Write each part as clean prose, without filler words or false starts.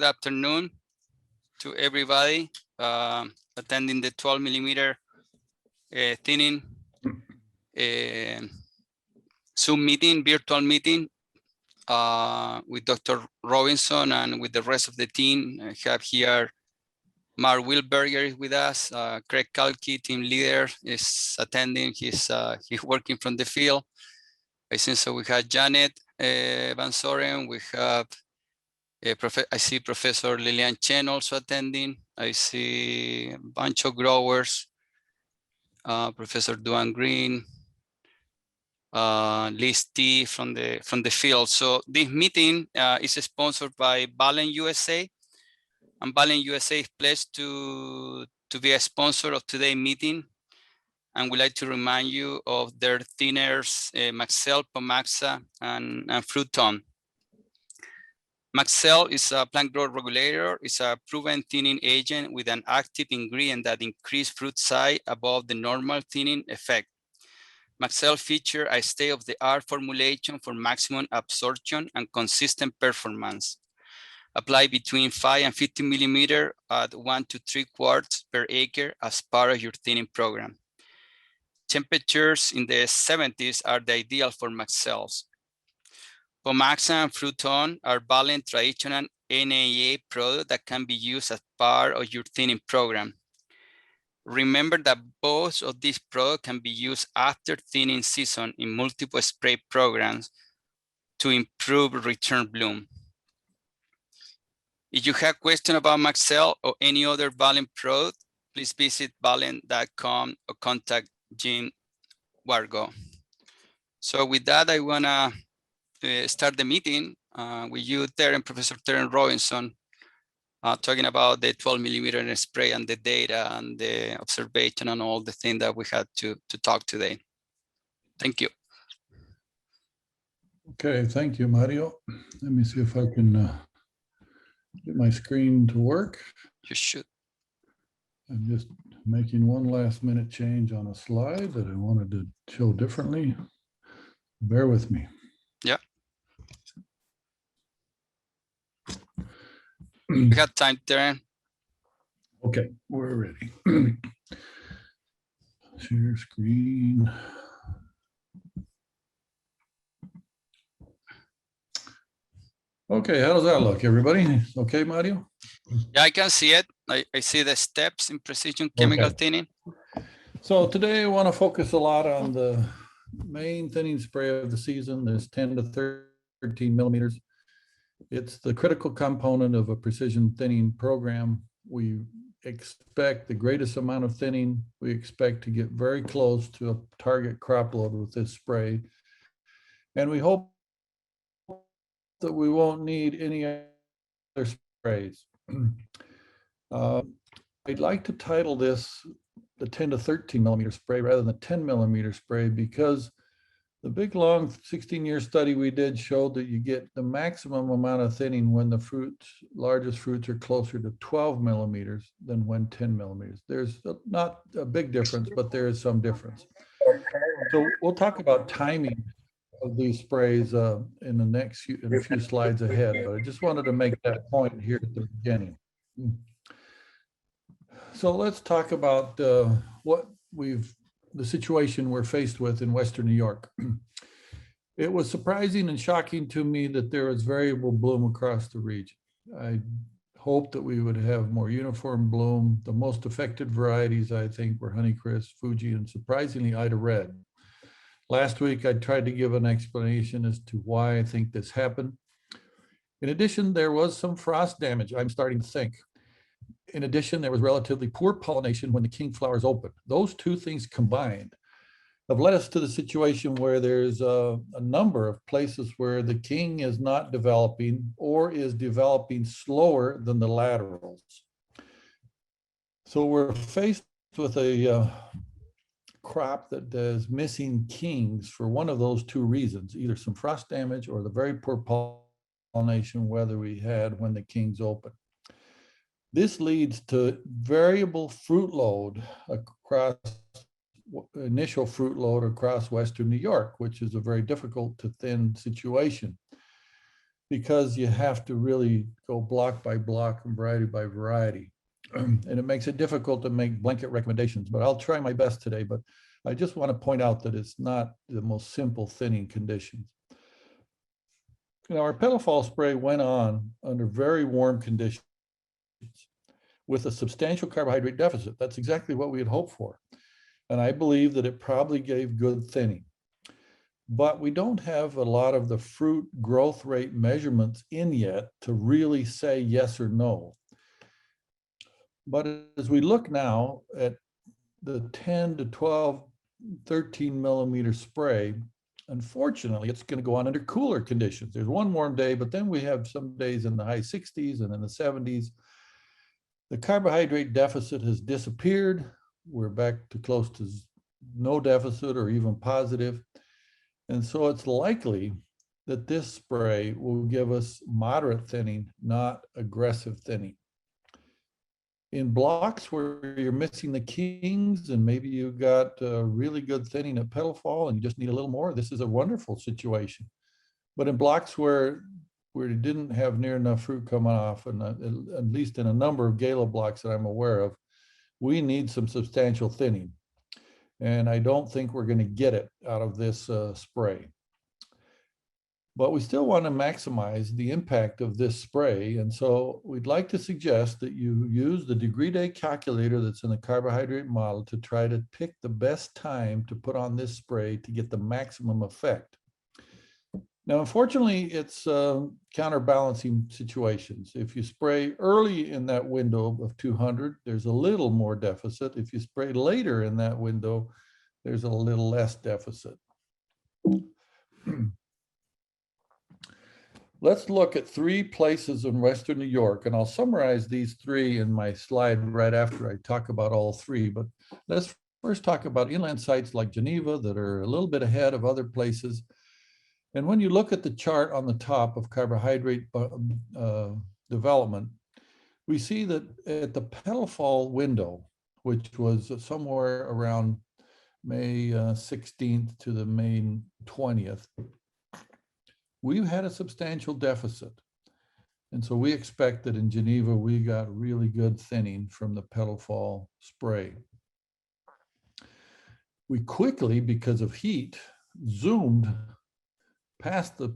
good afternoon to everybody attending the 12 millimeter thinning Zoom meeting, virtual meeting with Dr. Robinson and with the rest of the team. I have here Mark Wilberger is with us. Craig Kalki, team leader, is attending. He's working from the field. I think so. We have Janet Van Soren. We have I see Professor Lilian Chen also attending. I see a bunch of growers. Professor Duan Green, Liz T from the field. So this meeting is sponsored by Balen USA, and Balen USA is pleased to be a sponsor of today's meeting. And we'd like to remind you of their thinners, Maxell, Pomaxa, and Fruton. Maxell is a plant growth regulator. It's a proven thinning agent with an active ingredient that increases fruit size above the normal thinning effect. Maxell features a state-of-the-art formulation for maximum absorption and consistent performance. Apply between 5 and 50 millimeter at 1 to 3 quarts per acre as part of your thinning program. Temperatures in the 70s are the ideal for Maxells. Pomaxa and Fruton are Balen traditional NAA products that can be used as part of your thinning program. Remember that both of these products can be used after thinning season in multiple spray programs to improve return bloom. If you have questions about Maxell or any other Balen product, please visit balen.com or contact Jim Wargo. So with that, I wanna start the meeting with you, Professor Terence Robinson, talking about the 12 millimeter spray and the data and the observation and all the things that we had to talk today. Thank you. Okay, thank you, Mario. Let me see if I can get my screen to work. You should. I'm just making one last minute change on a slide that I wanted to show differently. Bear with me. Yeah. We got time, Terence. Okay, we're ready. Share screen. Okay, how does that look, everybody? Okay, Mario? Yeah, I can see it. I see the steps in precision chemical thinning. So today I want to focus a lot on the main thinning spray of the season. There's 10 to 13 millimeters. It's the critical component of a precision thinning program. We expect the greatest amount of thinning. We expect to get very close to a target crop load with this spray. And we hope that we won't need any other sprays. I'd like to title this the 10 to 13 millimeter spray rather than the 10 millimeter spray, because the big, long 16-year study we did showed that you get the maximum amount of thinning when the largest fruits are closer to 12 millimeters than when 10 millimeters. There's not a big difference, but there is some difference. So we'll talk about timing of these sprays in a few slides ahead, but I just wanted to make that point here at the beginning. So let's talk about the situation we're faced with in Western New York. It was surprising and shocking to me that there was variable bloom across the region. I hoped that we would have more uniform bloom. The most affected varieties, I think, were Honeycrisp, Fuji, and surprisingly, Ida Red. Last week, I tried to give an explanation as to why I think this happened. In addition, there was some frost damage, I'm starting to think. In addition, there was relatively poor pollination when the king flowers opened. Those two things combined have led us to the situation where there's a number of places where the king is not developing or is developing slower than the laterals. So we're faced with a crop that is missing kings for one of those two reasons, either some frost damage or the very poor pollination weather we had when the kings opened. This leads to variable fruit load across initial fruit load across Western New York, which is a very difficult to thin situation. because you have to really go block by block and variety by variety. And it makes it difficult to make blanket recommendations, but I'll try my best today. But I just want to point out that it's not the most simple thinning conditions. Our petal fall spray went on under very warm conditions with a substantial carbohydrate deficit. That's exactly what we had hoped for. And I believe that it probably gave good thinning. But we don't have a lot of the fruit growth rate measurements in yet to really say yes or no. But as we look now at the 10 to 12, 13 millimeter spray, unfortunately, it's going to go on under cooler conditions. There's one warm day, but then we have some days in the high 60s and in the 70s. The carbohydrate deficit has disappeared. We're back to close to no deficit or even positive. And so it's likely that this spray will give us moderate thinning, not aggressive thinning. In blocks where you're missing the kings and maybe you got really good thinning at petal fall and you just need a little more, this is a wonderful situation. But in blocks where you didn't have near enough fruit coming off, and at least in a number of gala blocks that I'm aware of, we need some substantial thinning. And I don't think we're going to get it out of this spray. But we still want to maximize the impact of this spray. And so we'd like to suggest that you use the degree day calculator that's in the carbohydrate model to try to pick the best time to put on this spray to get the maximum effect. Now, unfortunately, it's counterbalancing situations. If you spray early in that window of 200, there's a little more deficit. If you spray later in that window, there's a little less deficit. Let's look at 3 places in Western New York, and I'll summarize these 3 in my slide right after I talk about all 3. But let's first talk about inland sites like Geneva that are a little bit ahead of other places. And when you look at the chart on the top of carbohydrate development, we see that at the petal fall window, which was somewhere around May 16th to the May 20th, we had a substantial deficit. And so we expect that in Geneva, we got really good thinning from the petal fall spray. We quickly, because of heat, zoomed past the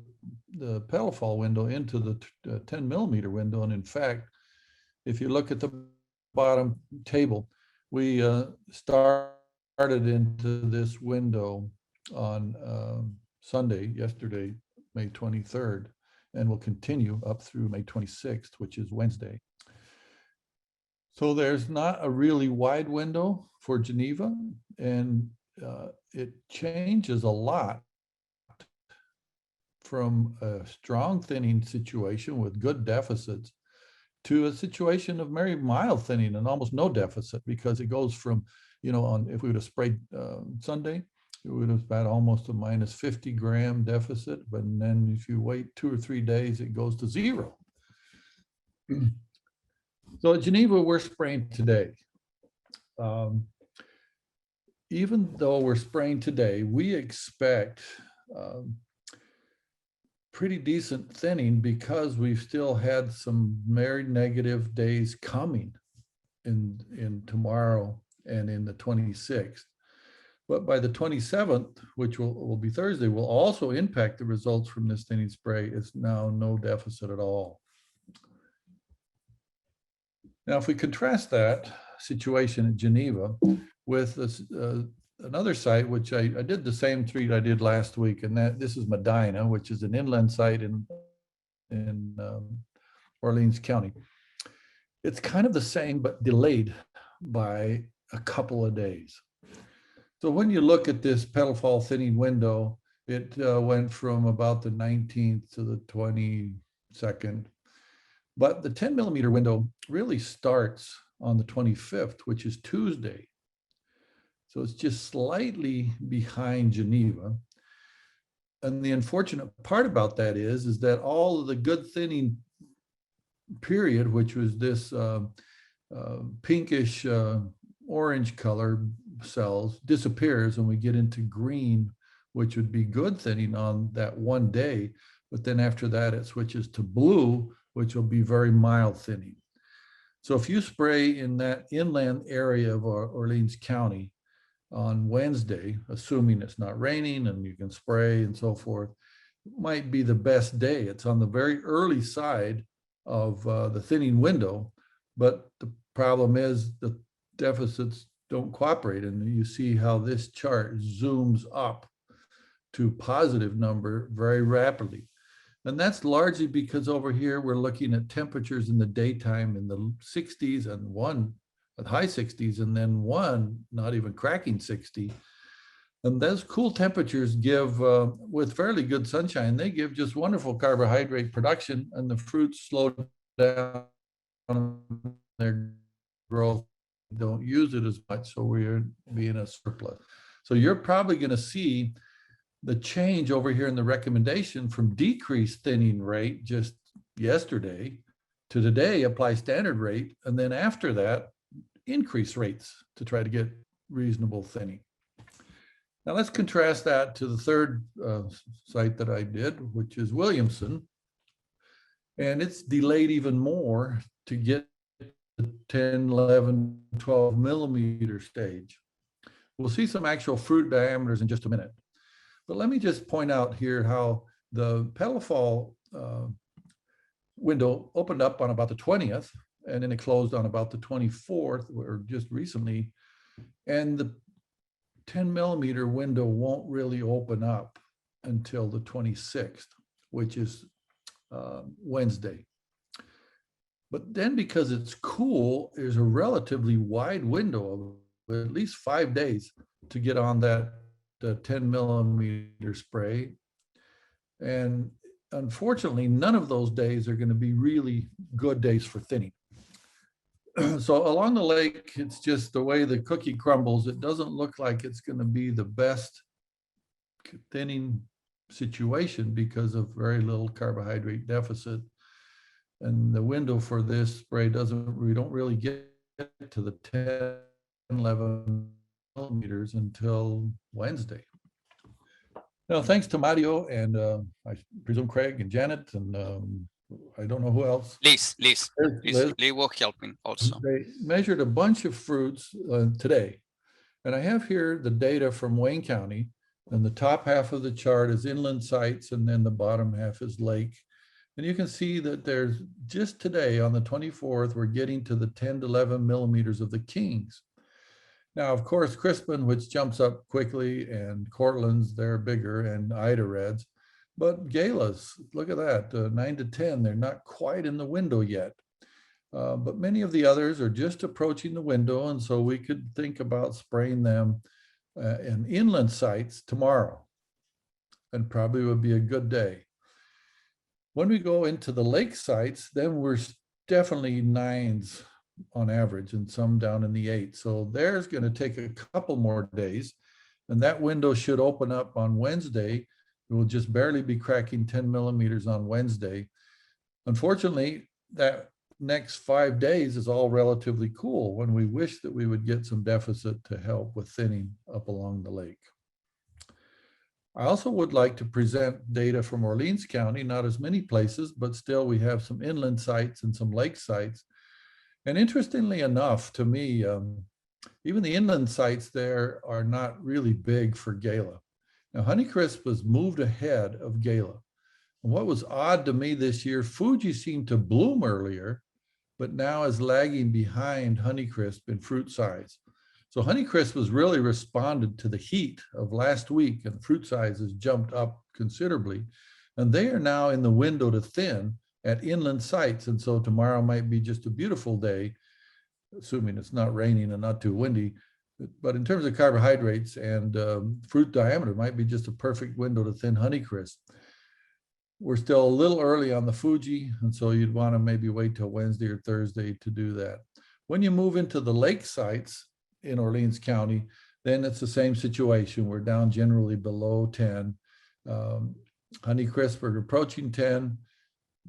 petal fall window into the 10 millimeter window. And in fact, if you look at the bottom table, we started into this window on Sunday, yesterday, May 23rd, and will continue up through May 26th, which is Wednesday. So there's not a really wide window for Geneva, and it changes a lot from a strong thinning situation with good deficits to a situation of very mild thinning and almost no deficit, because it goes from, if we would have sprayed Sunday, it would have had almost a minus 50 gram deficit. But then if you wait 2 or 3 days, it goes to 0. So at Geneva, we're spraying today. Even though we're spraying today, we expect pretty decent thinning because we've still had some very negative days coming in tomorrow and in the 26th. But by the 27th, which will be Thursday, will also impact the results from this thinning spray. It's now no deficit at all. Now, if we contrast that situation at Geneva with this, another site, which I did the same treat I did last week, and this is Medina, which is an inland site in Orleans County. It's kind of the same, but delayed by a couple of days. So when you look at this petal fall thinning window, it went from about the 19th to the 22nd. But the 10 millimeter window really starts on the 25th, which is Tuesday. So it's just slightly behind Geneva. And the unfortunate part about that is that all of the good thinning period, which was this pinkish orange color cells, disappears and we get into green, which would be good thinning on that one day. but then after that, it switches to blue, which will be very mild thinning. So if you spray in that inland area of Orleans County on Wednesday, assuming it's not raining and you can spray and so forth, might be the best day. It's on the very early side of the thinning window, but the problem is the deficits don't cooperate. And you see how this chart zooms up to positive number very rapidly. And that's largely because over here, we're looking at temperatures in the daytime in the 60s and one at high 60s, and then one not even cracking 60. And those cool temperatures give, with fairly good sunshine, they give just wonderful carbohydrate production, and the fruits slow down their growth, don't use it as much, so we're being a surplus. So you're probably going to see the change over here in the recommendation from decreased thinning rate just yesterday to today apply standard rate, and then after that increase rates to try to get reasonable thinning. Now let's contrast that to the third site that I did, which is Williamson, and it's delayed even more to get the 10, 11, 12 millimeter stage. We'll see some actual fruit diameters in just a minute. But let me just point out here how the petal fall window opened up on about the 20th, and then it closed on about the 24th, or just recently. And the 10 millimeter window won't really open up until the 26th, which is Wednesday. But then because it's cool, there's a relatively wide window of at least 5 days to get on that 10 millimeter spray. And unfortunately, none of those days are going to be really good days for thinning. So along the lake, it's just the way the cookie crumbles. It doesn't look like it's going to be the best thinning situation because of very little carbohydrate deficit. And the window for this spray we don't really get to the 10, 11 millimeters until Wednesday. Now, thanks to Mario and I presume Craig and Janet and I don't know who else. Liz was helping also. They measured a bunch of fruits today. And I have here the data from Wayne County, and the top half of the chart is inland sites, and then the bottom half is lake. And you can see that there's just today on the 24th, we're getting to the 10 to 11 millimeters of the kings. Now, of course, Crispin, which jumps up quickly, and Cortland's, they're bigger, and Ida Reds. But Galas, look at that, 9 to 10, they're not quite in the window yet. But many of the others are just approaching the window, and so we could think about spraying them in inland sites tomorrow, and probably would be a good day. When we go into the lake sites, then we're definitely 9s on average, and some down in the 8. So there's going to take a couple more days, and that window should open up on Wednesday. It will just barely be cracking 10 millimeters on Wednesday. Unfortunately, that next 5 days is all relatively cool, when we wish that we would get some deficit to help with thinning up along the lake. I also would like to present data from Orleans County, not as many places, but still we have some inland sites and some lake sites. And interestingly enough, to me, even the inland sites there are not really big for Gala. Now, Honeycrisp was moved ahead of Gala. And what was odd to me this year, Fuji seemed to bloom earlier, but now is lagging behind Honeycrisp in fruit size. So Honeycrisp has really responded to the heat of last week, and fruit size has jumped up considerably. And they are now in the window to thin at inland sites. And so tomorrow might be just a beautiful day, assuming it's not raining and not too windy. But in terms of carbohydrates and fruit diameter, might be just a perfect window to thin Honeycrisp. We're still a little early on the Fuji, and so you'd want to maybe wait till Wednesday or Thursday to do that. When you move into the lake sites in Orleans County, then it's the same situation. We're down generally below 10. Honeycrisp are approaching 10.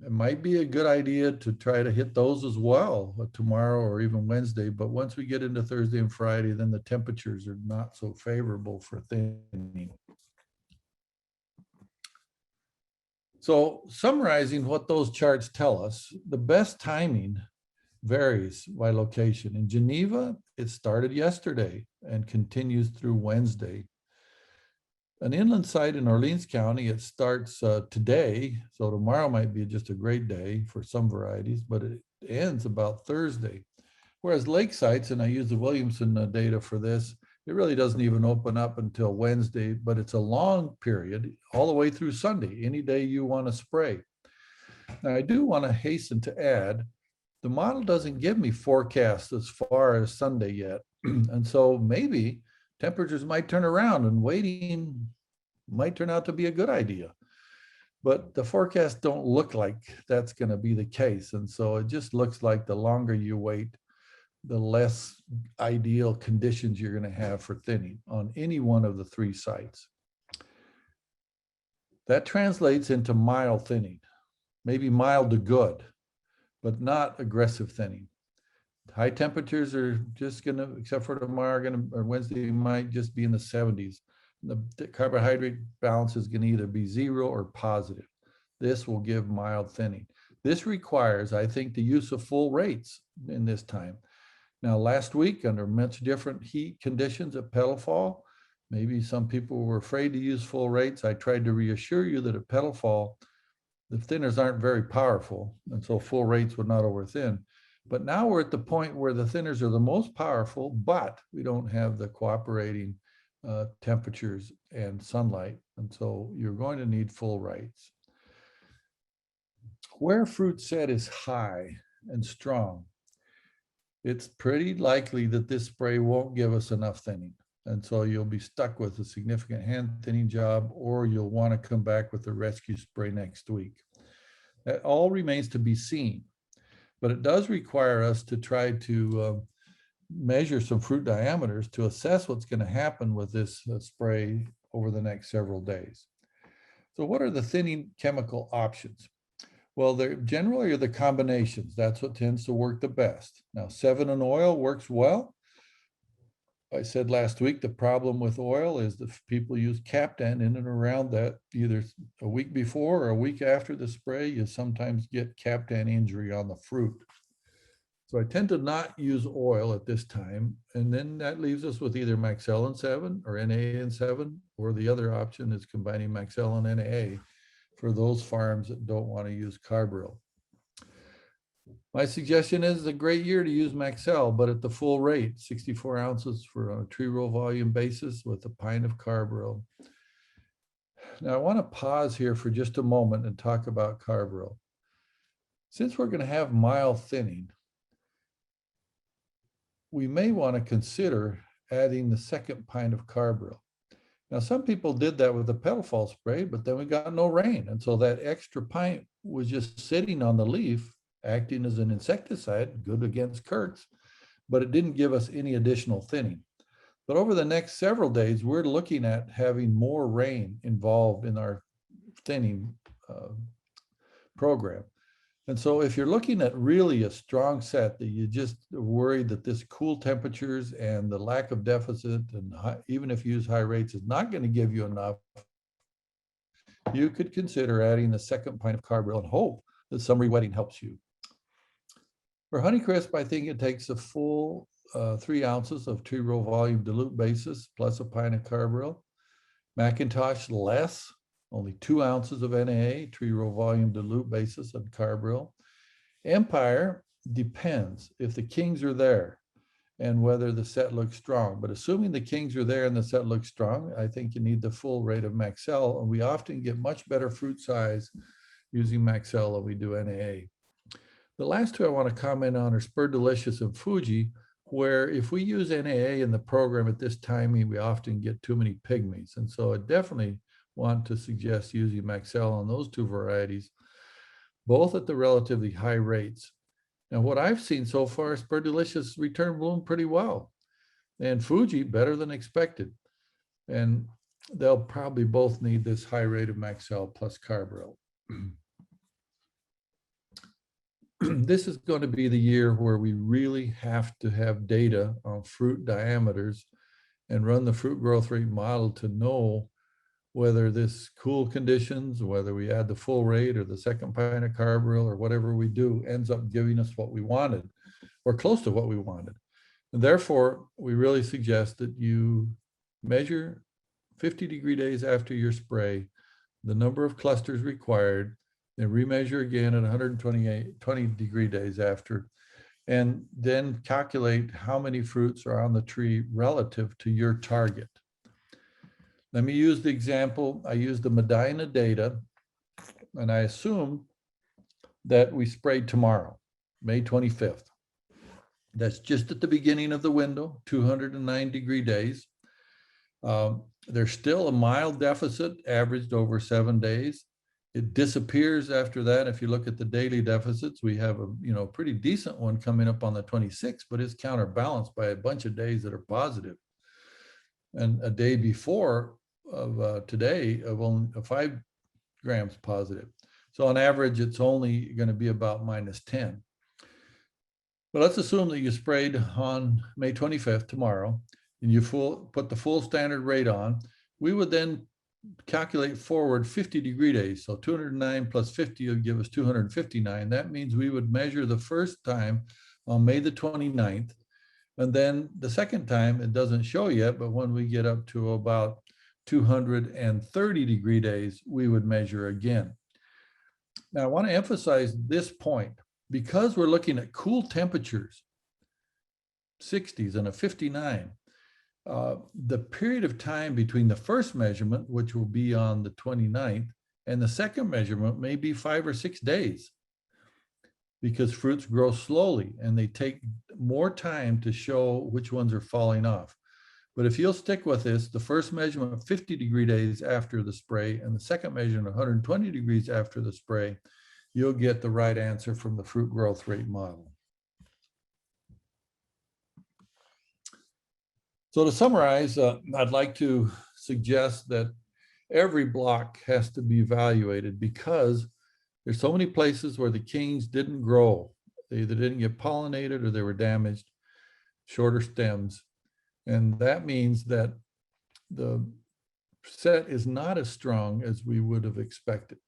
It might be a good idea to try to hit those as well tomorrow or even Wednesday. But once we get into Thursday and Friday, then the temperatures are not so favorable for thinning. So summarizing what those charts tell us, the best timing varies by location. In Geneva, it started yesterday and continues through Wednesday. An inland site in Orleans County, it starts today. So tomorrow might be just a great day for some varieties, but it ends about Thursday. Whereas lake sites, and I use the Williamson data for this, it really doesn't even open up until Wednesday, but it's a long period all the way through Sunday, any day you want to spray. Now, I do want to hasten to add, the model doesn't give me forecasts as far as Sunday yet. And so maybe temperatures might turn around and waiting might turn out to be a good idea. But the forecasts don't look like that's going to be the case. And so it just looks like the longer you wait, the less ideal conditions you're going to have for thinning on any one of the three sites. That translates into mild thinning, maybe mild to good, but not aggressive thinning. High temperatures are just going to, except for tomorrow or Wednesday, might just be in the 70s. The carbohydrate balance is going to either be 0 or positive. This will give mild thinning. This requires, I think, the use of full rates in this time. Now, last week, under much different heat conditions at petal fall, maybe some people were afraid to use full rates. I tried to reassure you that at petal fall, the thinners aren't very powerful, and so full rates would not overthin. But now we're at the point where the thinners are the most powerful, but we don't have the cooperating temperatures and sunlight, and so you're going to need full rates. Where fruit set is high and strong, it's pretty likely that this spray won't give us enough thinning. And so you'll be stuck with a significant hand thinning job, or you'll want to come back with a rescue spray next week. That all remains to be seen, but it does require us to try to measure some fruit diameters to assess what's going to happen with this spray over the next several days. So what are the thinning chemical options? Well, there generally are the combinations. That's what tends to work the best. Now, 7 in oil works well. I said last week, the problem with oil is that people use Captan in and around that, either a week before or a week after the spray, you sometimes get Captan injury on the fruit. So I tend to not use oil at this time. And then that leaves us with either Maxell 7 or NA 7, or the other option is combining Maxell and NA for those farms that don't want to use carbaryl. My suggestion is a great year to use Maxell, but at the full rate, 64 ounces for a tree roll volume basis with a pint of carbaryl. Now I want to pause here for just a moment and talk about carbaryl. Since we're going to have mild thinning, we may want to consider adding the second pint of carbaryl. Now, some people did that with the petal fall spray, but then we got no rain. And so that extra pint was just sitting on the leaf, acting as an insecticide, good against curts, but it didn't give us any additional thinning. But over the next several days, we're looking at having more rain involved in our thinning program. And so if you're looking at really a strong set that you just are worried that this cool temperatures and the lack of deficit, and even if you use high rates, is not going to give you enough, you could consider adding the second pint of carbaryl and hope that some rewetting helps you. For Honeycrisp, I think it takes a full 3 ounces of tree roll volume dilute basis plus a pint of carbaryl. Macintosh less, only 2 ounces of NA, tree roll volume dilute basis and carbaryl. Empire depends if the kings are there and whether the set looks strong. But assuming the kings are there and the set looks strong, I think you need the full rate of Maxell, and we often get much better fruit size using Maxell than we do NA. The last two I want to comment on are Spur Delicious and Fuji, where if we use NAA in the program at this timing, we often get too many pygmies. And so I definitely want to suggest using Maxell on those two varieties, both at the relatively high rates. Now, what I've seen so far, Spur Delicious return bloom pretty well, and Fuji better than expected. And they'll probably both need this high rate of Maxell plus carbaryl. This is going to be the year where we really have to have data on fruit diameters and run the fruit growth rate model to know whether this cool conditions, whether we add the full rate or the second pint of carbaryl or whatever we do ends up giving us what we wanted or close to what we wanted. And therefore, we really suggest that you measure 50 degree days after your spray, the number of clusters required, then remeasure again at 20 degree days after, and then calculate how many fruits are on the tree relative to your target. Let me use the example. I used the Medina data, and I assume that we sprayed tomorrow, May 25th. That's just at the beginning of the window, 209 degree days. There's still a mild deficit averaged over 7 days. It disappears after that. If you look at the daily deficits, we have a pretty decent one coming up on the 26th, but it's counterbalanced by a bunch of days that are positive. And a day before of today of only 5 grams positive. So on average, it's only going to be about -10. But let's assume that you sprayed on May 25th, tomorrow, and you put the full standard rate on. We would then calculate forward 50 degree days. So 209 plus 50 would give us 259. That means we would measure the first time on May the 29th. And then the second time, it doesn't show yet, but when we get up to about 230 degree days, we would measure again. Now, I want to emphasize this point. Because we're looking at cool temperatures, 60s and a 59, the period of time between the first measurement, which will be on the 29th, and the second measurement may be 5 or 6 days, because fruits grow slowly and they take more time to show which ones are falling off. But if you'll stick with this, the first measurement 50 degree days after the spray and the second measurement 120 degrees after the spray, you'll get the right answer from the fruit growth rate model. So to summarize, I'd like to suggest that every block has to be evaluated because there's so many places where the kings didn't grow. They either didn't get pollinated or they were damaged, shorter stems. And that means that the set is not as strong as we would have expected.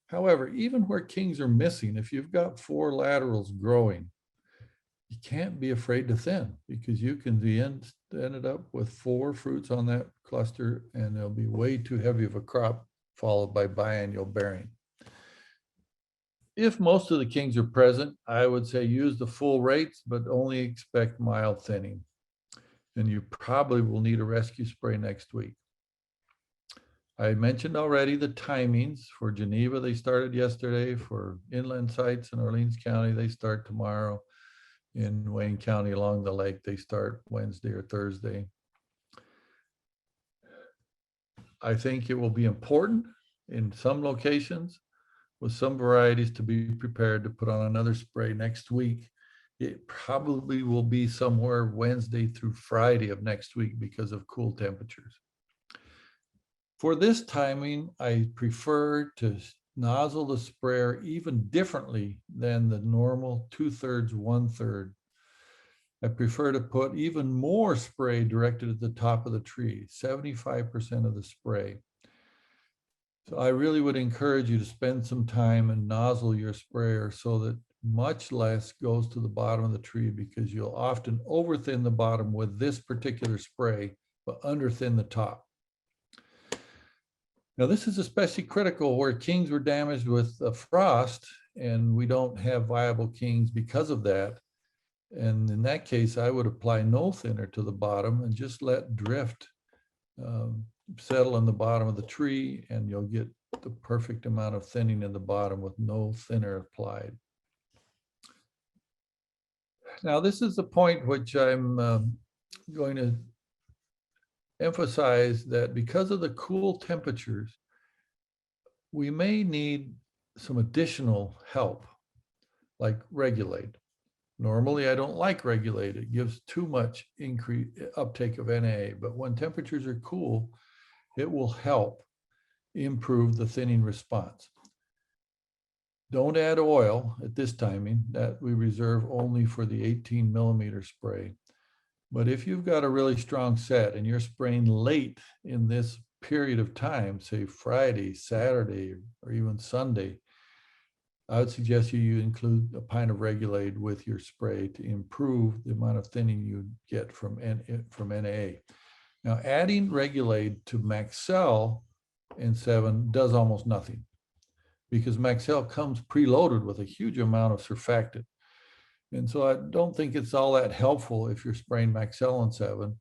However, even where kings are missing, if you've got 4 laterals growing, you can't be afraid to thin because you can end up with 4 fruits on that cluster and they'll be way too heavy of a crop followed by biennial bearing. If most of the kings are present, I would say use the full rates, but only expect mild thinning. And you probably will need a rescue spray next week. I mentioned already the timings. For Geneva, they started yesterday. For inland sites in Orleans County, they start tomorrow. In Wayne County along the lake, they start Wednesday or Thursday. I think it will be important in some locations with some varieties to be prepared to put on another spray next week. It probably will be somewhere Wednesday through Friday of next week because of cool temperatures. For this timing, I prefer to nozzle the sprayer even differently than the normal 2/3, 1/3. I prefer to put even more spray directed at the top of the tree, 75% of the spray. So I really would encourage you to spend some time and nozzle your sprayer so that much less goes to the bottom of the tree because you'll often overthin the bottom with this particular spray, but underthin the top. Now, this is especially critical where kings were damaged with frost and we don't have viable kings because of that. And in that case, I would apply no thinner to the bottom and just let drift settle in the bottom of the tree, and you'll get the perfect amount of thinning in the bottom with no thinner applied. Now, this is the point which I'm going to emphasize that because of the cool temperatures, we may need some additional help, like regulate. Normally, I don't like regulate. It gives too much uptake of NA, but when temperatures are cool, it will help improve the thinning response. Don't add oil at this timing. That we reserve only for the 18 millimeter spray. But if you've got a really strong set and you're spraying late in this period of time, say Friday, Saturday, or even Sunday, I would suggest you include a pint of Regulate with your spray to improve the amount of thinning you get from NA. Now, adding Regulate to Maxell N7 does almost nothing because Maxell comes preloaded with a huge amount of surfactant. And so I don't think it's all that helpful if you're spraying Maxell N7.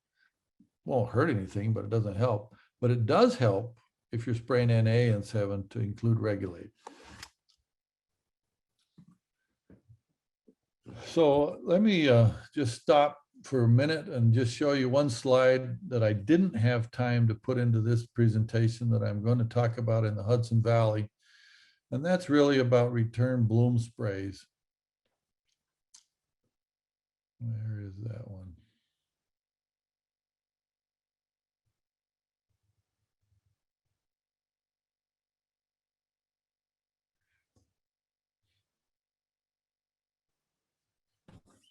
Won't hurt anything, but it doesn't help. But it does help if you're spraying NA N7 to include Regulate. So let me just stop for a minute and just show you one slide that I didn't have time to put into this presentation that I'm going to talk about in the Hudson Valley. And that's really about return bloom sprays. Where is that one?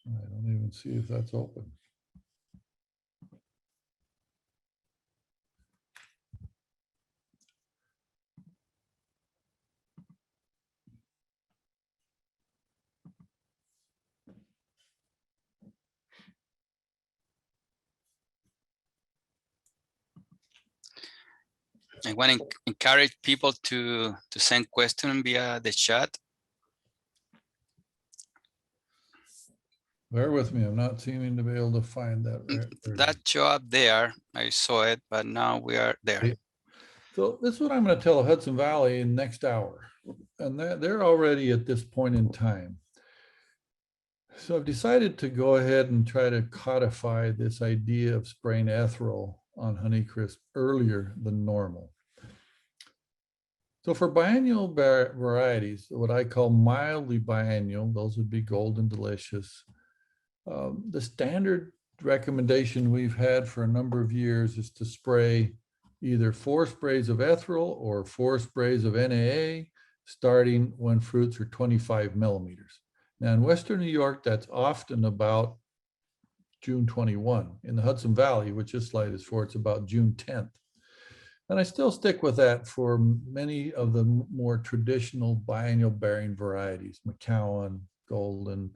I don't even see if that's open. I want to encourage people to send questions via the chat. Bear with me, I'm not seeming to be able to find that. That show up there, I saw it, but now we are there. So this is what I'm going to tell Hudson Valley in next hour. And they're already at this point in time. So I've decided to go ahead and try to codify this idea of spraying ethereal on Honeycrisp earlier than normal. So for biennial varieties, what I call mildly biennial, those would be Golden Delicious. The standard recommendation we've had for a number of years is to spray either 4 sprays of ethereal or 4 sprays of NAA, starting when fruits are 25 millimeters. Now in Western New York, that's often about June 21. In the Hudson Valley, which this slide is for, it's about June 10th. And I still stick with that for many of the more traditional biennial bearing varieties, McCowan, Golden.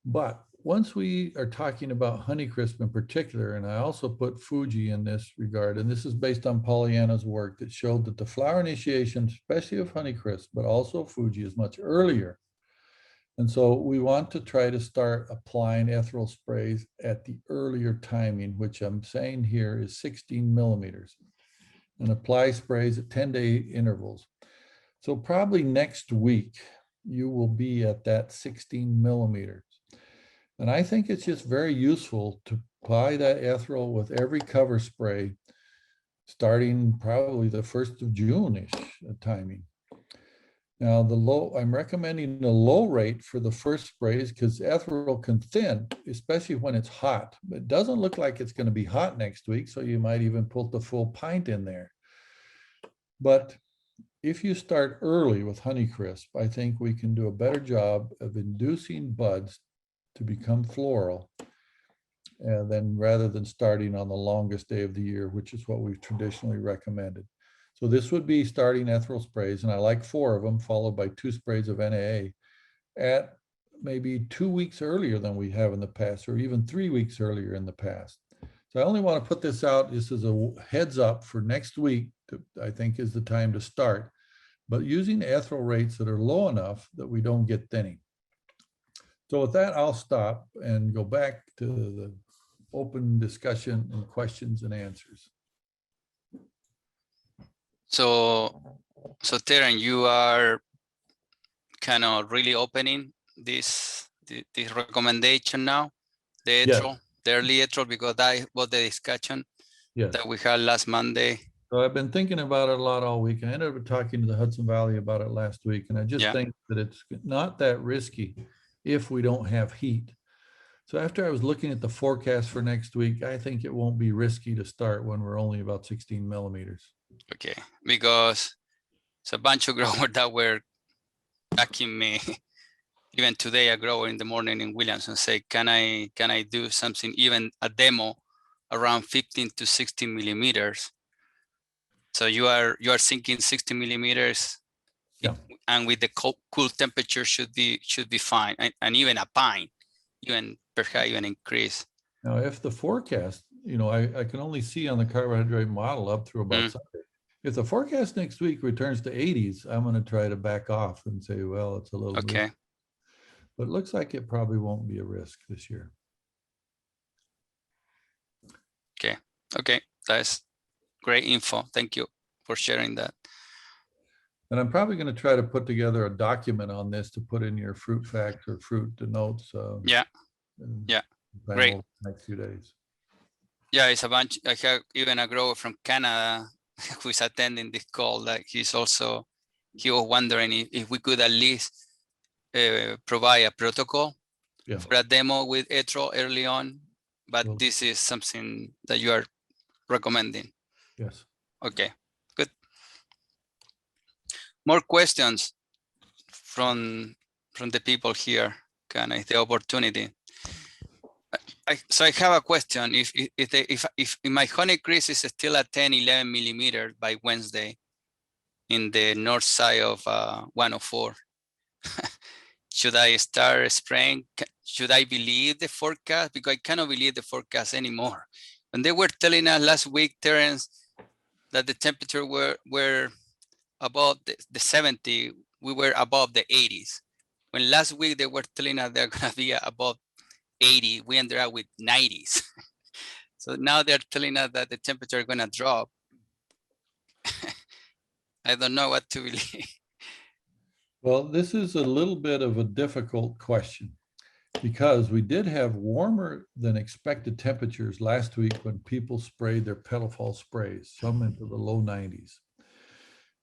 But once we are talking about Honeycrisp in particular, and I also put Fuji in this regard, and this is based on Pollyanna's work that showed that the flower initiation, especially of Honeycrisp, but also Fuji, is much earlier. And so we want to try to start applying ethereal sprays at the earlier timing, which I'm saying here is 16 millimeters, and apply sprays at 10-day intervals. So probably next week, you will be at that 16 millimeters. And I think it's just very useful to apply that ethereal with every cover spray, starting probably the 1st of June-ish timing. Now, I'm recommending a low rate for the first sprays because ethereal can thin, especially when it's hot. It doesn't look like it's going to be hot next week, so you might even put the full pint in there. But if you start early with Honeycrisp, I think we can do a better job of inducing buds to become floral, and then rather than starting on the longest day of the year, which is what we've traditionally recommended. So this would be starting ethereal sprays, and I like 4 of them, followed by 2 sprays of NAA at maybe 2 weeks earlier than we have in the past, or even 3 weeks earlier in the past. So I only want to put this out just as a heads up for next week, I think is the time to start, but using ethereal rates that are low enough that we don't get thinning. So with that, I'll stop and go back to the open discussion and questions and answers. So Terence, you are kind of really opening this recommendation now, the ethereal, the early ethereal, because that was the discussion that we had last Monday. So I've been thinking about it a lot all week. I ended up talking to the Hudson Valley about it last week, and I just think that it's not that risky if we don't have heat. So after I was looking at the forecast for next week, I think it won't be risky to start when we're only about 16 millimeters. Okay, because it's a bunch of growers that were asking me, even today, a grower in the morning in Williamson say, can I do something, even a demo around 15 to 16 millimeters? So you are sinking 60 millimeters, Yeah. and with the cool temperature should be fine, and even a pint, even perhaps even increase. Now, if the forecast, I can only see on the carbohydrate model up through about Sunday. If the forecast next week returns to 80s, I'm going to try to back off and say, well, it's a little Okay. risky. But it looks like it probably won't be a risk this year. Okay, that's great info. Thank you for sharing that. And I'm probably going to try to put together a document on this to put in your fruit facts or fruit notes. Yeah. Great. Over the next few days. Yeah, it's a bunch. I have even a grower from Canada who is attending this call. That he was wondering if we could at least provide a protocol for a demo with ethyl early on, but this is something that you are recommending. Yes. Okay, good. More questions from the people here. Can I the opportunity? So I have a question. If my honey crease is still at 10-11 millimeters by Wednesday in the north side of 104, should I start spraying? Should I believe the forecast? Because I cannot believe the forecast anymore. When they were telling us last week, Terence, that the temperature were above the 70, we were above the 80s. When last week they were telling us they're gonna be above 80, we ended up with 90s. So now they're telling us that the temperature is gonna drop. I don't know what to believe. Well, this is a little bit of a difficult question because we did have warmer than expected temperatures last week when people sprayed their petal fall sprays, some into the low 90s.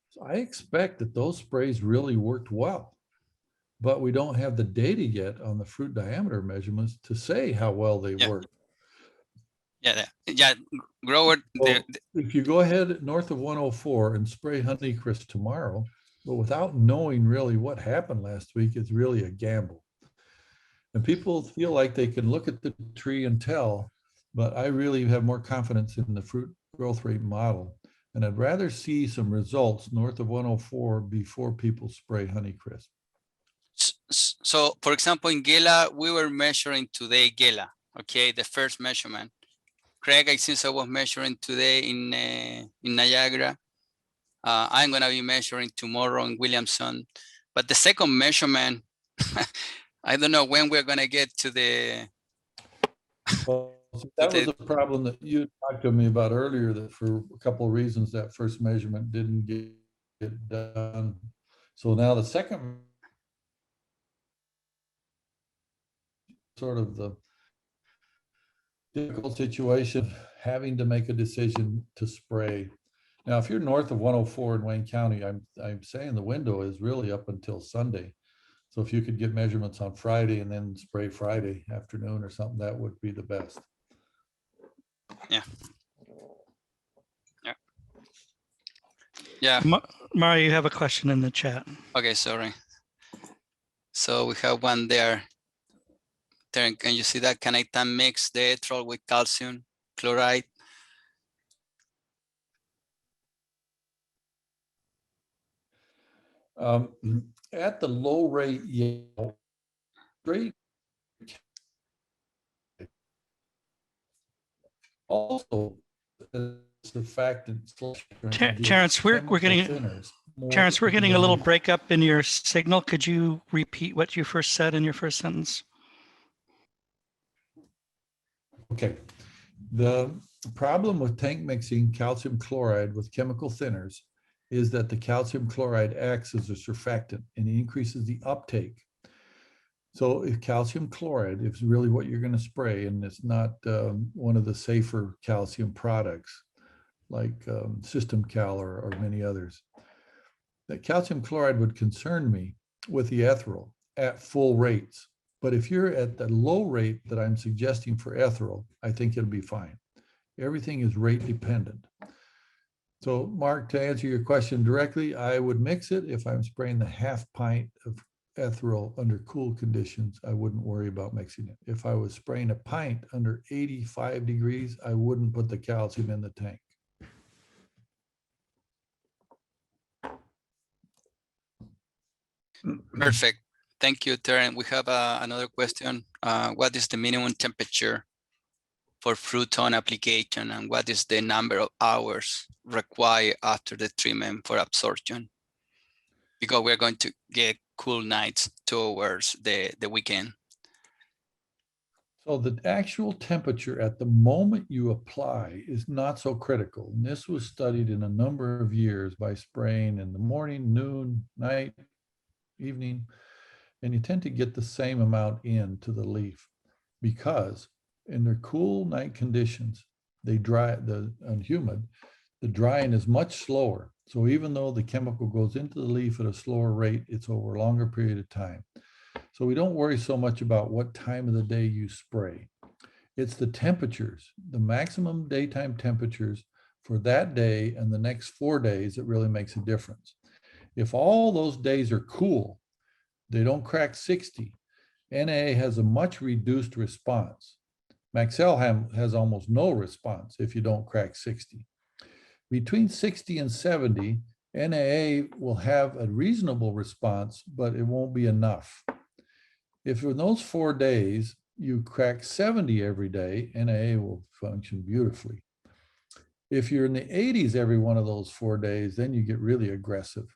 So I expect that those sprays really worked well, but we don't have the data yet on the fruit diameter measurements to say how well they work. Yeah, grower. If you go ahead north of 104 and spray Honeycrisp tomorrow, but without knowing really what happened last week, it's really a gamble. And people feel like they can look at the tree and tell, but I really have more confidence in the fruit growth rate model. And I'd rather see some results north of 104 before people spray Honeycrisp. So, for example, in Gela, we were measuring today Gela, okay, the first measurement. Craig, since I was measuring today in Niagara, I'm gonna be measuring tomorrow in Williamson. But the second measurement, I don't know when we're gonna get to the. Well, so that was a problem that you talked to me about earlier, that for a couple of reasons that first measurement didn't get done. So now the second sort of the difficult situation, having to make a decision to spray. Now, if you're north of 104 in Wayne County, I'm saying the window is really up until Sunday. So if you could get measurements on Friday and then spray Friday afternoon or something, that would be the best. Yeah. Mario, you have a question in the chat. Okay, sorry. So we have one there. Terence, can you see that? Can I mix the ethyl with calcium chloride? At the low rate, yeah, great. Also, the fact that Terence, we're getting a little breakup in your signal. Could you repeat what you first said in your first sentence? Okay. The problem with tank mixing calcium chloride with chemical thinners is that the calcium chloride acts as a surfactant and increases the uptake. So if calcium chloride is really what you're going to spray, and it's not one of the safer calcium products like System Cal or many others, that calcium chloride would concern me with the ethyl at full rates. But if you're at the low rate that I'm suggesting for ethyl, I think it'll be fine. Everything is rate dependent. So Mark, to answer your question directly, I would mix it. If I'm spraying the half pint of ethyl under cool conditions, I wouldn't worry about mixing it. If I was spraying a pint under 85 degrees, I wouldn't put the calcium in the tank. Perfect. Thank you, Terence. We have another question. What is the minimum temperature for fruit on application, and what is the number of hours required after the treatment for absorption? Because we're going to get cool nights towards the weekend. So the actual temperature at the moment you apply is not so critical. And this was studied in a number of years by spraying in the morning, noon, night, evening, and you tend to get the same amount into the leaf because in their cool night conditions, they dry and humid, the drying is much slower. So even though the chemical goes into the leaf at a slower rate, it's over a longer period of time. So we don't worry so much about what time of the day you spray. It's the temperatures, the maximum daytime temperatures for that day and the next 4 days that really makes a difference. If all those days are cool, they don't crack 60, NAA has a much reduced response. Maxell has almost no response if you don't crack 60. Between 60 and 70, NAA will have a reasonable response, but it won't be enough. If in those 4 days you crack 70 every day, NAA will function beautifully. If you're in the 80s every one of those 4 days, then you get really aggressive.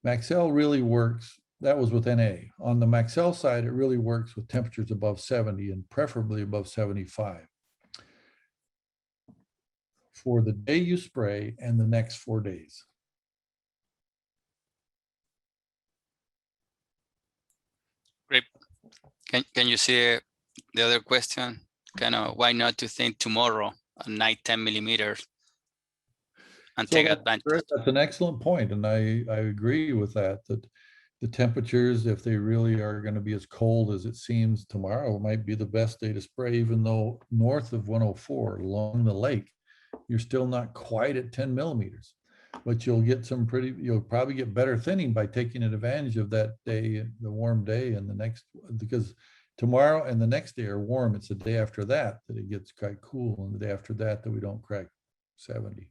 Maxell really works, that was with NA. On the Maxell side, it really works with temperatures above 70 and preferably above 75 for the day you spray and the next 4 days. Great. Can you see the other question? Kind of why not to think tomorrow at night 10 millimeters and take advantage? That's an excellent point, and I agree with that the temperatures, if they really are going to be as cold as it seems tomorrow, might be the best day to spray, even though north of 104 along the lake, you're still not quite at 10 millimeters. But you'll get you'll probably get better thinning by taking advantage of that day, the warm day, and the next, because tomorrow and the next day are warm. It's the day after that it gets quite cool, and the day after that we don't crack 70.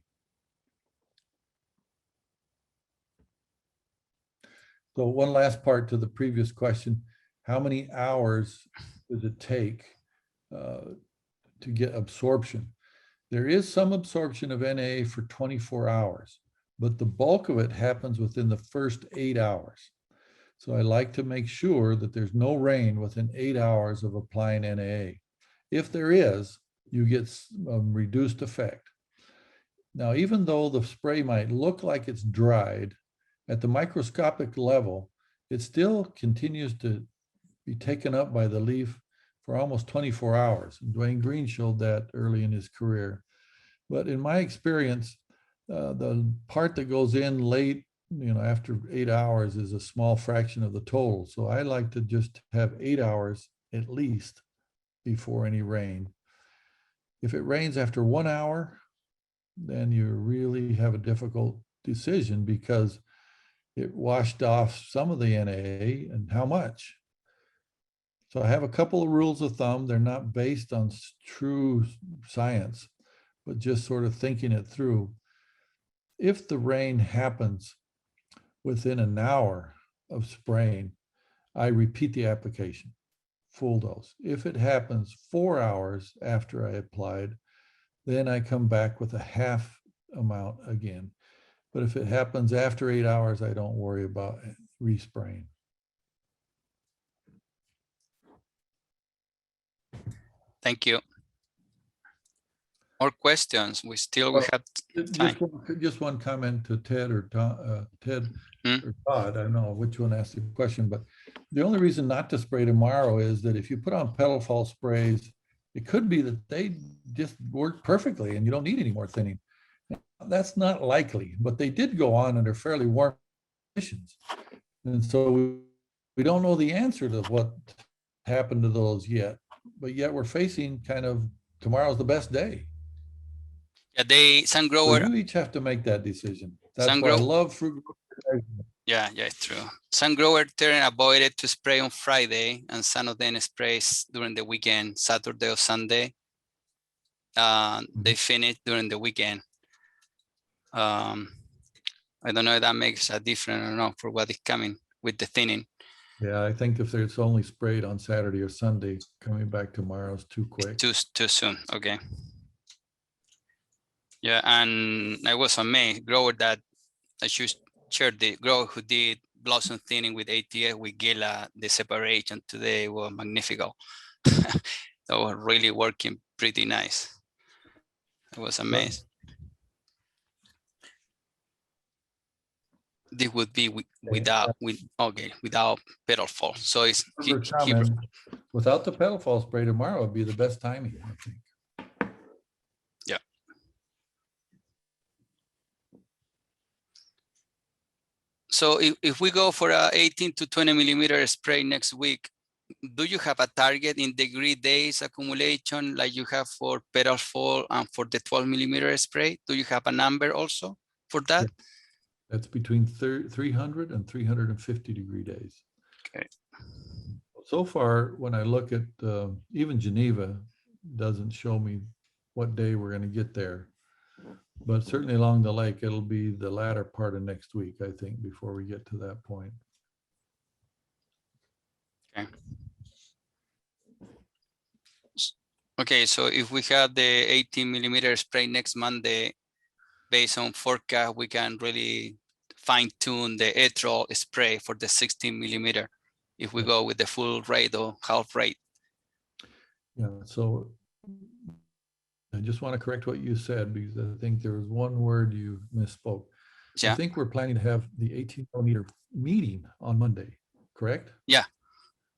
So one last part to the previous question, how many hours does it take to get absorption? There is some absorption of NA for 24 hours, but the bulk of it happens within the first 8 hours. So I like to make sure that there's no rain within 8 hours of applying NA. If there is, you get reduced effect. Now, even though the spray might look like it's dried, at the microscopic level, it still continues to be taken up by the leaf for almost 24 hours. And Dwayne Green showed that early in his career. But in my experience, the part that goes in late, after 8 hours is a small fraction of the total. So I like to just have 8 hours at least before any rain. If it rains after 1 hour, then you really have a difficult decision because it washed off some of the NA and how much. So I have a couple of rules of thumb. They're not based on true science, but just sort of thinking it through. If the rain happens within an hour of spraying, I repeat the application, full dose. If it happens 4 hours after I applied, then I come back with a half amount again. But if it happens after 8 hours, I don't worry about respraying. Thank you. More questions? We have time. Just one comment to Ted or Ted or Todd. I don't know which one asked the question, but the only reason not to spray tomorrow is that if you put on pedal fall sprays, it could be that they just work perfectly and you don't need any more thinning. That's not likely, but they did go on under fairly warm conditions. And so we don't know the answer to what happened to those yet, but yet we're facing kind of tomorrow's the best day. Yeah, some grower. So you each have to make that decision. That's why I love fruit. Yeah, it's true. Some grower avoided to spray on Friday, and some of them sprays during the weekend, Saturday or Sunday. They finished during the weekend. I don't know if that makes a difference or not for what is coming. with the thinning. Yeah, I think if it's only sprayed on Saturday or Sunday, coming back tomorrow is too quick. Too soon. Okay. Yeah, and I was amazed. Grower that I should share, the grower who did blossom thinning with ATF with Gila, the separation today was magnifical. That was really working pretty nice. I was amazed. This would be without petal fall. So it's without the petal fall spray tomorrow would be the best timing, I think. Yeah. So if we go for a 18 to 20 millimeter spray next week, do you have a target in degree days accumulation like you have for petal fall and for the 12 millimeter spray? Do you have a number also for that? Yeah. That's between 300 and 350 degree days. Okay. So far, when I look at even Geneva doesn't show me what day we're going to get there. But certainly along the lake, it'll be the latter part of next week, I think, before we get to that point. Okay. Okay, so if we have the 18 millimeter spray next Monday, based on forecast, we can really fine tune the ethyl spray for the 16 millimeter if we go with the full rate or half rate. Yeah, so I just want to correct what you said, because I think there was one word you misspoke. Yeah. I think we're planning to have the 18 millimeter meeting on Monday, correct? Yeah.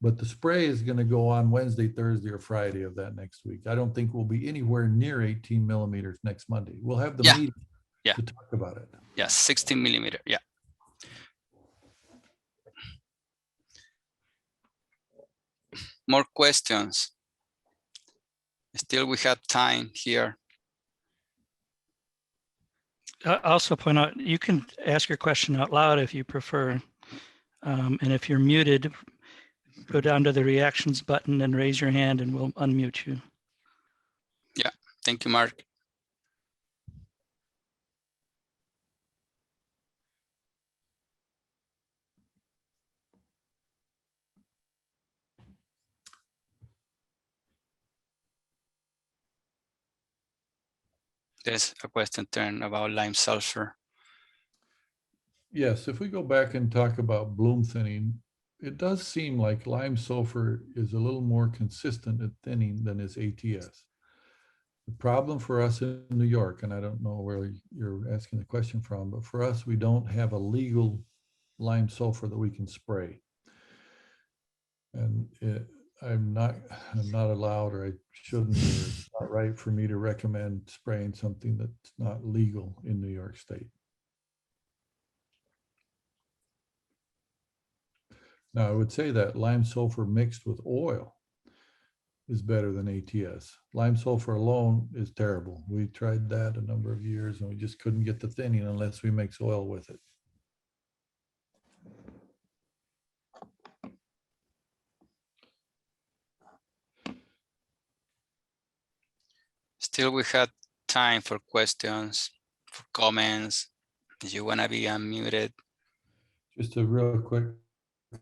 But the spray is going to go on Wednesday, Thursday, or Friday of that next week. I don't think we'll be anywhere near 18 millimeters next Monday. We'll have the meeting to talk about it. Yeah, 16 millimeter. Yeah. More questions? Still, we have time here. Also point out, you can ask your question out loud if you prefer. And if you're muted, go down to the reactions button and raise your hand and we'll unmute you. Yeah, thank you, Mark. There's a question turn about lime sulfur. Yes, if we go back and talk about bloom thinning, it does seem like lime sulfur is a little more consistent at thinning than is ATS. The problem for us in New York, and I don't know where you're asking the question from, but for us, we don't have a legal lime sulfur that we can spray. And I'm not allowed, or I shouldn't, or it's not right for me to recommend spraying something that's not legal in New York State. Now, I would say that lime sulfur mixed with oil is better than ATS. Lime sulfur alone is terrible. We tried that a number of years and we just couldn't get the thinning unless we mix oil with it. Still, we have time for questions, for comments. If you want to be unmuted. Just a real quick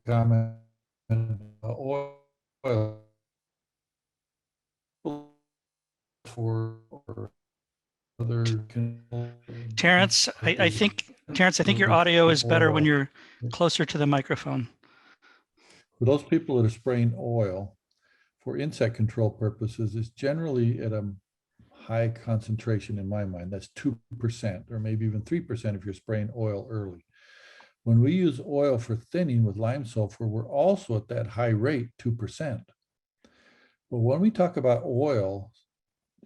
comment. Oil for other. Terence, I think your audio is better when you're closer to the microphone. For those people that are spraying oil for insect control purposes, it's generally at a high concentration in my mind. That's 2% or maybe even 3% if you're spraying oil early. When we use oil for thinning with lime sulfur, we're also at that high rate, 2%. But when we talk about oil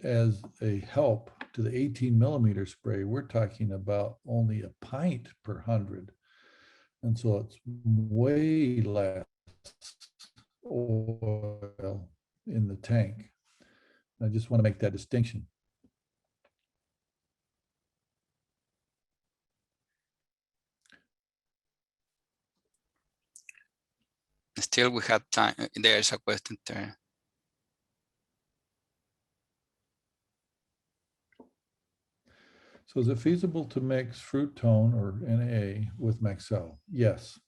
as a help to the 18 millimeter spray, we're talking about only a pint per 100. And so it's way less oil in the tank. I just want to make that distinction. Still, we have time. There's a question there. So is it feasible to mix fruit tone or NA with Maxell? Yes.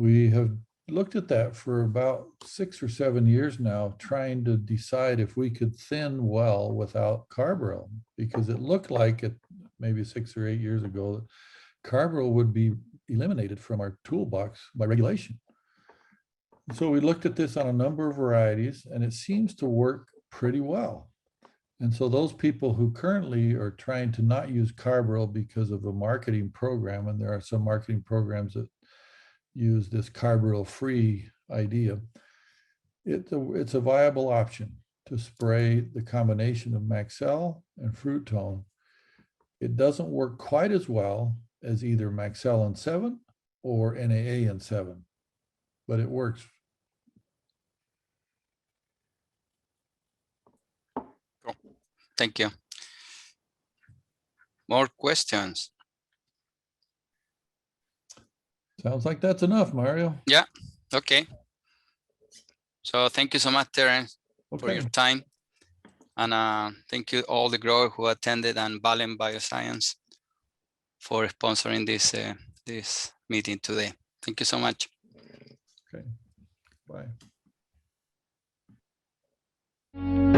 We have looked at that for about 6 or 7 years now, trying to decide if we could thin well without carbaryl, because it looked like it maybe 6 or 8 years ago that carbaryl would be eliminated from our toolbox by regulation. So we looked at this on a number of varieties, and it seems to work pretty well. And so those people who currently are trying to not use carbaryl because of a marketing program, and there are some marketing programs that use this carbaryl-free idea, it's a viable option to spray the combination of Maxell and Fruit Tone. It doesn't work quite as well as either Maxell and 7 or NAA and 7, but it works. Cool. Thank you. More questions? Sounds like that's enough, Mario. Yeah, okay. So thank you so much, Terence, for your time. And thank you all the growers who attended and Valen Bioscience for sponsoring this this meeting today. Thank you so much. Okay, bye.